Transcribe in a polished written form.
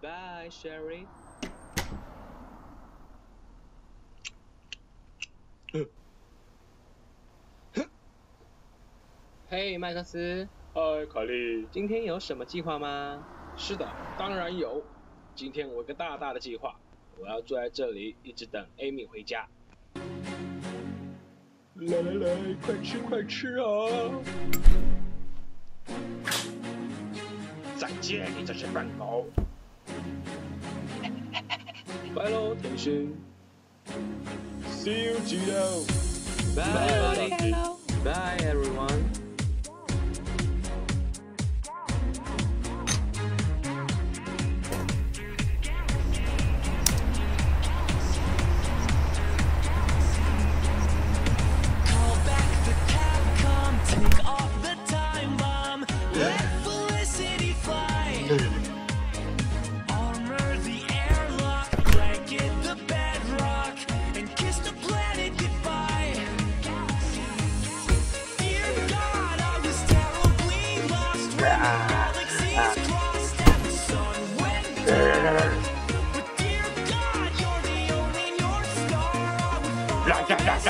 Bye, Sherry. 嘿，麦克斯，嗨，凯莉。今天有什么计划吗？是的，当然有。今天我有个大大的计划，我要坐在这里一直等 Amy 回家。来来来，快吃快吃啊！再见，你这只笨狗！拜喽，甜心。See you, Gino. Bye, buddy. Bye, everyone. Call back the Capcom, take off the time bomb, let Felicity fly. Armor the airlock, blanket the bedrock, and kiss the planet goodbye. Dear God, I was terribly lost when the galaxies crossed and the sun went dark. But dear God, you're the only North Star I would follow.